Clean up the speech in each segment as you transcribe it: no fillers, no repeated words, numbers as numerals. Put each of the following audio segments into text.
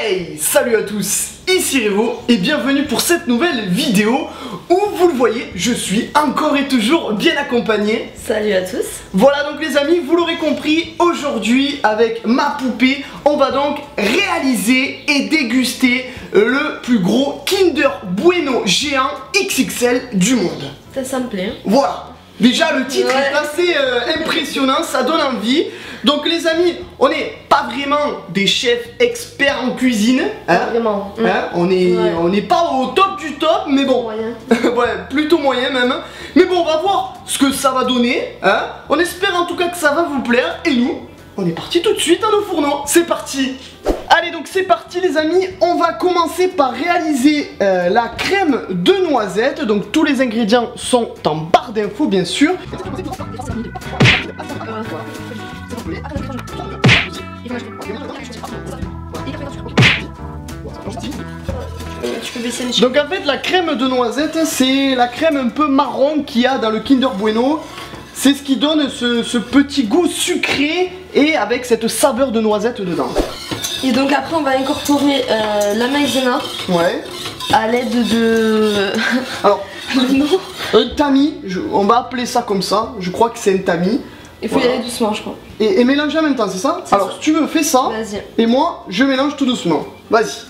Hey, salut à tous, ici Revo et bienvenue pour cette nouvelle vidéo où vous le voyez, je suis encore et toujours bien accompagné. Salut à tous. Voilà donc les amis, vous l'aurez compris, aujourd'hui avec ma poupée, on va donc réaliser et déguster le plus gros Kinder Bueno géant XXL du monde. Ça me plaît. Voilà. Déjà le titre est assez impressionnant, ça donne envie. Donc les amis, on n'est pas vraiment des chefs experts en cuisine, hein, vraiment. Hein, on n'est pas au top du top, mais bon, ouais, plutôt moyen même. Mais bon, on va voir ce que ça va donner, hein. On espère en tout cas que ça va vous plaire. Et nous, on est parti tout de suite à nos fourneaux. C'est parti. Allez, donc c'est parti les amis, on va commencer par réaliser la crème de noisettes. Donc tous les ingrédients sont en barre d'infos bien sûr. Donc en fait la crème de noisettes c'est la crème un peu marron qu'il y a dans le Kinder Bueno. C'est ce qui donne ce petit goût sucré et avec cette saveur de noisette dedans. Et donc après on va incorporer la maïzena. Ouais. À l'aide de... Alors, un tamis, on va appeler ça comme ça, je crois que c'est un tamis. Il faut y aller doucement je crois. Et mélanger en même temps, c'est ça? Alors ça. Si tu veux, fais ça. Vas-y. Et moi, je mélange tout doucement. Vas-y.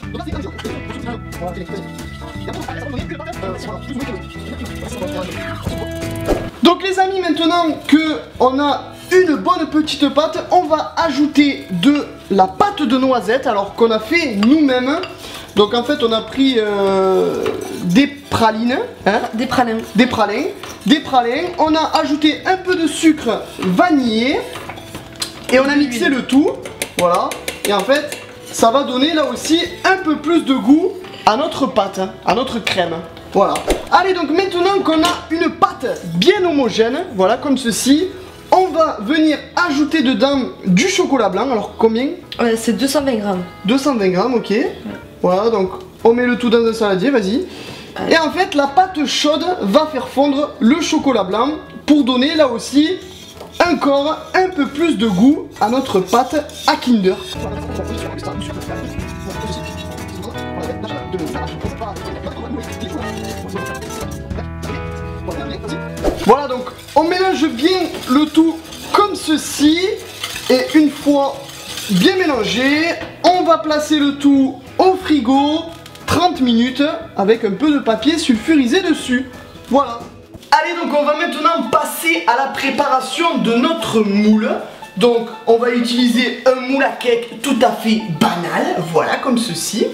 Donc les amis, maintenant que on a une bonne petite pâte, on va ajouter de la pâte de noisette, alors qu'on a fait nous-mêmes. Donc en fait on a pris des pralines, hein, des pralins, on a ajouté un peu de sucre vanillé et on a mixé le tout, voilà, et en fait ça va donner là aussi un peu plus de goût à notre pâte, hein, à notre crème, voilà. Allez, donc maintenant qu'on a une pâte bien homogène, voilà comme ceci, on va venir ajouter dedans du chocolat blanc, alors combien? C'est 220 grammes. 220 grammes, ok. Ouais. Voilà, donc on met le tout dans un saladier, vas-y. Et en fait, la pâte chaude va faire fondre le chocolat blanc pour donner là aussi encore un peu plus de goût à notre pâte à Kinder. Voilà, donc on mélange bien le tout comme ceci. Et une fois bien mélangé, on va placer le tout au frigo 30 minutes avec un peu de papier sulfurisé dessus. Voilà. Allez, donc on va maintenant passer à la préparation de notre moule. Donc on va utiliser un moule à cake tout à fait banal, voilà comme ceci.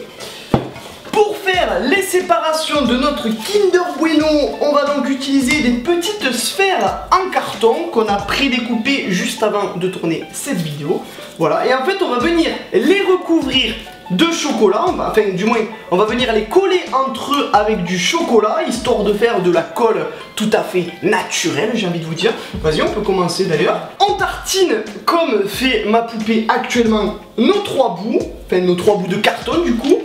Pour faire les séparations de notre Kinder Bueno, on va donc utiliser des petites sphères en carton qu'on a prédécoupées juste avant de tourner cette vidéo. Voilà, et en fait on va venir les recouvrir de chocolat, enfin du moins on va venir les coller entre eux avec du chocolat, histoire de faire de la colle tout à fait naturelle, j'ai envie de vous dire. Vas-y, on peut commencer d'ailleurs. On tartine, comme fait ma poupée actuellement, nos trois bouts, enfin nos trois bouts de carton du coup.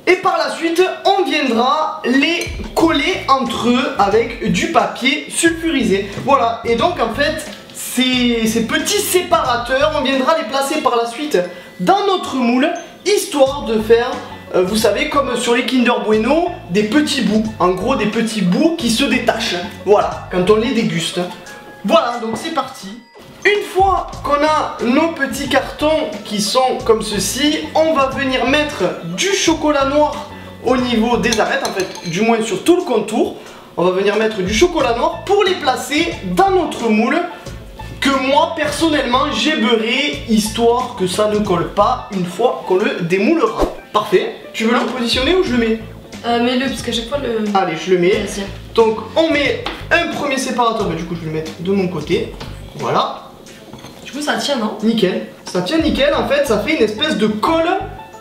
Et par la suite, on viendra les coller entre eux avec du papier sulfurisé. Voilà, et donc en fait, ces petits séparateurs, on viendra les placer par la suite dans notre moule, histoire de faire, vous savez, comme sur les Kinder Bueno, des petits bouts. En gros, des petits bouts qui se détachent. Voilà, quand on les déguste. Voilà, donc c'est parti. Une fois qu'on a nos petits cartons qui sont comme ceci, on va venir mettre du chocolat noir au niveau des arêtes, en fait, du moins sur tout le contour. On va venir mettre du chocolat noir pour les placer dans notre moule que moi, personnellement, j'ai beurré, histoire que ça ne colle pas une fois qu'on le démoulera. Parfait. Tu veux le positionner ou je le mets? Mets-le, parce qu'à chaque fois le... Allez, je le mets. Donc, on met un premier séparateur, mais du coup, je vais le mettre de mon côté. Voilà. Du coup ça tient, non? Nickel, ça tient nickel, en fait ça fait une espèce de colle,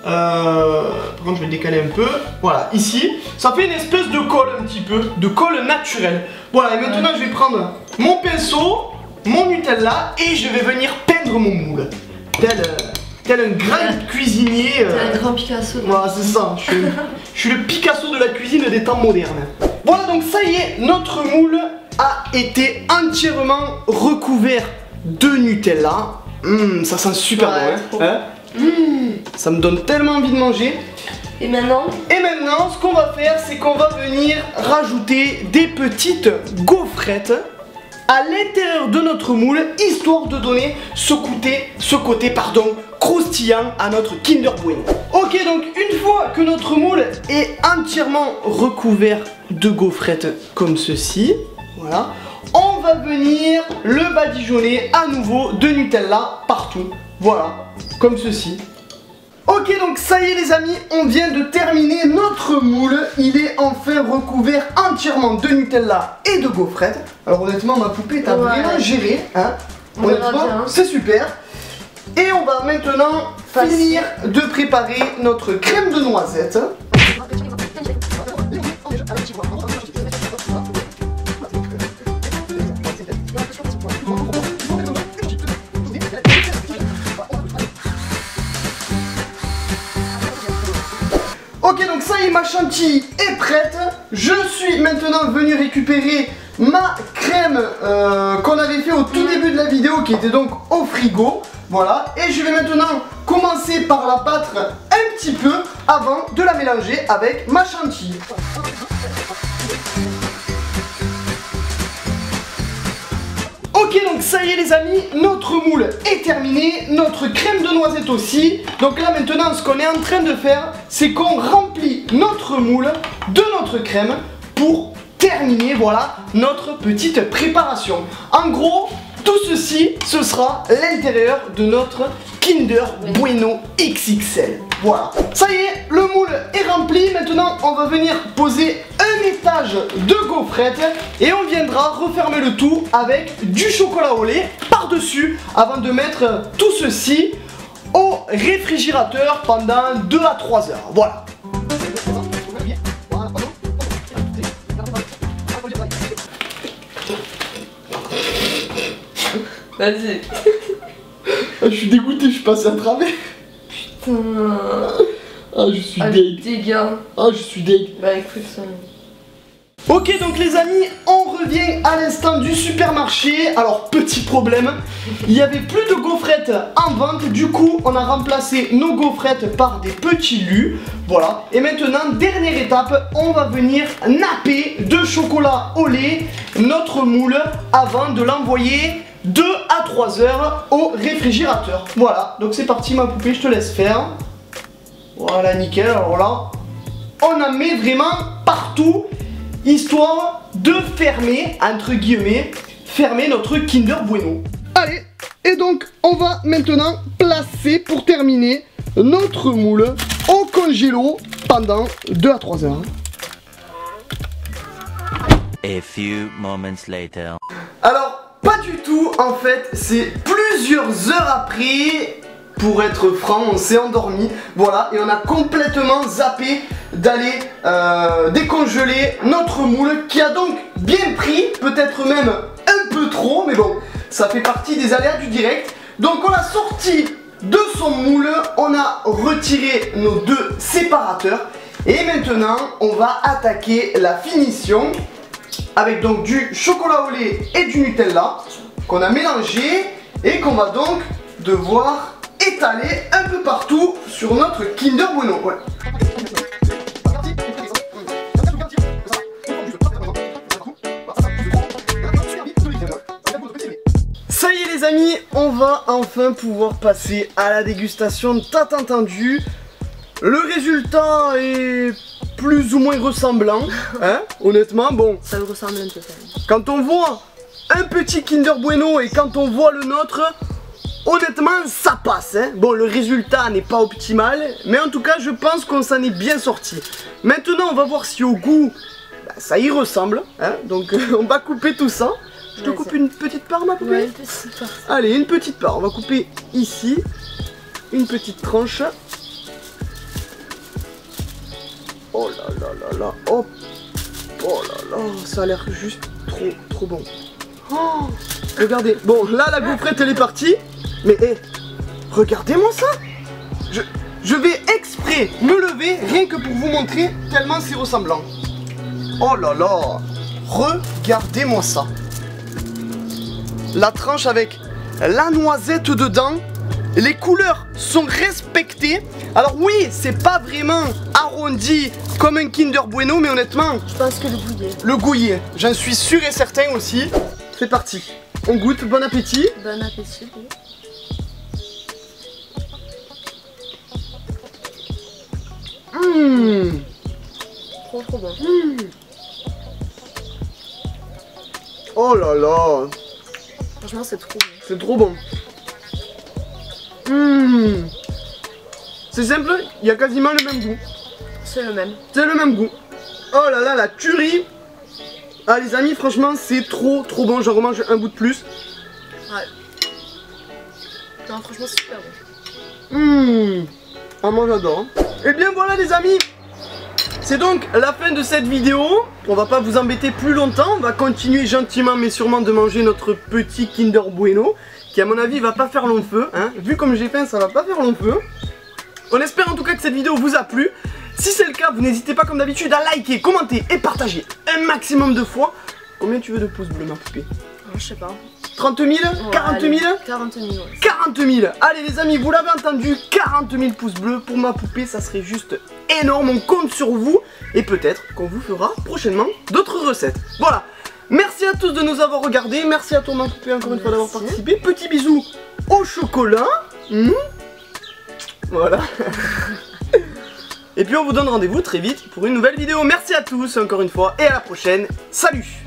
par contre je vais le décaler un peu, voilà, ici, ça fait une espèce de colle un petit peu, de colle naturelle. Voilà, et maintenant je vais prendre mon pinceau, mon Nutella, et je vais venir peindre mon moule, tel un grand cuisinier. Un grand Picasso. Voilà, c'est ça, je suis le Picasso de la cuisine des temps modernes. Voilà, donc ça y est, notre moule a été entièrement recouvert de Nutella. Ça sent super bon, hein, Ça me donne tellement envie de manger. Et maintenant, ce qu'on va faire, c'est qu'on va venir rajouter des petites gaufrettes à l'intérieur de notre moule, histoire de donner ce côté croustillant à notre Kinder Bueno. Ok, donc une fois que notre moule est entièrement recouvert de gaufrettes comme ceci, voilà, on va venir le badigeonner à nouveau de Nutella partout, voilà, comme ceci. Ok, donc ça y est les amis, on vient de terminer notre moule. Il est enfin recouvert entièrement de Nutella et de gaufrettes. Alors honnêtement ma poupée t'as vraiment géré, hein. Honnêtement c'est super. Et on va maintenant finir de préparer notre crème de noisette. Ok, donc ça y est, ma chantilly est prête. Je suis maintenant venu récupérer ma crème qu'on avait fait au tout début de la vidéo, qui était donc au frigo. Voilà, et je vais maintenant commencer par la battre un petit peu avant de la mélanger avec ma chantilly. Ok, donc ça y est les amis, notre moule est terminé, notre crème de noisette aussi. Donc là maintenant, ce qu'on est en train de faire, c'est qu'on remplit notre moule de notre crème pour terminer, voilà, notre petite préparation. En gros, tout ceci, ce sera l'intérieur de notre Kinder Bueno XXL. Voilà. Ça y est, le moule est rempli. Maintenant, on va venir poser un étage de gaufrettes et on viendra refermer le tout avec du chocolat au lait par-dessus avant de mettre tout ceci au réfrigérateur pendant 2 à 3 heures. Voilà. vas-y. Je suis dégoûté, je suis passé à travers. Putain. Ah, je suis deg. Dégâts. Ah, je suis deg. Bah écoute ça. Ok, donc les amis, on revient à l'instant du supermarché. Alors, petit problème, il n'y avait plus de gaufrettes en vente. Du coup, on a remplacé nos gaufrettes par des petits lus. Voilà. Et maintenant, dernière étape, on va venir napper de chocolat au lait notre moule avant de l'envoyer 2 à 3 heures au réfrigérateur. Voilà, donc c'est parti ma poupée, je te laisse faire. Voilà, nickel. Alors là, on en met vraiment partout, histoire de fermer, entre guillemets, fermer notre Kinder Bueno. Allez, et donc on va maintenant placer pour terminer notre moule au congélo pendant 2 à 3 heures. A few moments later. Alors, pas du tout, en fait, c'est plusieurs heures après, pour être franc, on s'est endormi, voilà, et on a complètement zappé d'aller décongeler notre moule qui a donc bien pris, peut-être même un peu trop, mais bon, ça fait partie des aléas du direct. Donc on l'a sorti de son moule, on a retiré nos 2 séparateurs, et maintenant on va attaquer la finition. Avec donc du chocolat au lait et du Nutella qu'on a mélangé et qu'on va donc devoir étaler un peu partout sur notre Kinder Bueno. Ouais. Ça y est les amis, on va enfin pouvoir passer à la dégustation tant entendue. Le résultat est plus ou moins ressemblant, hein, honnêtement, bon. Ça me ressemble un peu quand même. Quand on voit un petit Kinder Bueno et quand on voit le nôtre, honnêtement, ça passe, hein. Bon, le résultat n'est pas optimal, mais en tout cas, je pense qu'on s'en est bien sorti. Maintenant, on va voir si au goût, bah, ça y ressemble, hein. Donc, on va couper tout ça. Je te coupe une petite part, ma poupée? Ouais, une petite part. Allez, une petite part. On va couper ici, une petite tranche. Oh là là là là, hop. Oh là là, ça a l'air juste trop bon. Oh, regardez, bon là la gaufrette elle est partie. Mais hé, regardez-moi ça. Je vais exprès me lever rien que pour vous montrer tellement c'est ressemblant. Oh là là, regardez-moi ça. La tranche avec la noisette dedans. les couleurs sont respectées. Alors oui, c'est pas vraiment arrondi comme un Kinder Bueno, mais honnêtement, Je pense que le goût est. le goût y est. J'en suis sûr et certain aussi. C'est parti. On goûte, bon appétit. Bon appétit. Oui. Trop bon. Oh là là, Franchement, c'est trop bon. c'est trop bon. C'est simple, il y a quasiment le même goût. C'est le même. C'est le même goût. Oh là là, la tuerie. Ah les amis, franchement, c'est trop bon. J'en remange un bout de plus. Ouais. Non, franchement, c'est super bon. Ah moi j'adore. Et bien voilà les amis. C'est donc la fin de cette vidéo. On va pas vous embêter plus longtemps. On va continuer gentiment mais sûrement de manger notre petit Kinder Bueno, qui à mon avis va pas faire long feu, hein. Vu comme j'ai faim, ça va pas faire long feu. On espère en tout cas que cette vidéo vous a plu. Si c'est le cas, vous n'hésitez pas comme d'habitude à liker, commenter et partager un maximum de fois. Combien tu veux de pouces bleus ma poupée? Je sais pas. 30 000? 40 000? 40 000, ouais. 40 000. Allez les amis, vous l'avez entendu, 40 000 pouces bleus pour ma poupée, ça serait juste énorme. On compte sur vous et peut-être qu'on vous fera prochainement d'autres recettes. Voilà, merci à tous de nous avoir regardés. Merci à toi ma poupée encore une fois d'avoir participé. Petit bisou au chocolat. Voilà. Et puis on vous donne rendez-vous très vite pour une nouvelle vidéo. Merci à tous encore une fois et à la prochaine. Salut.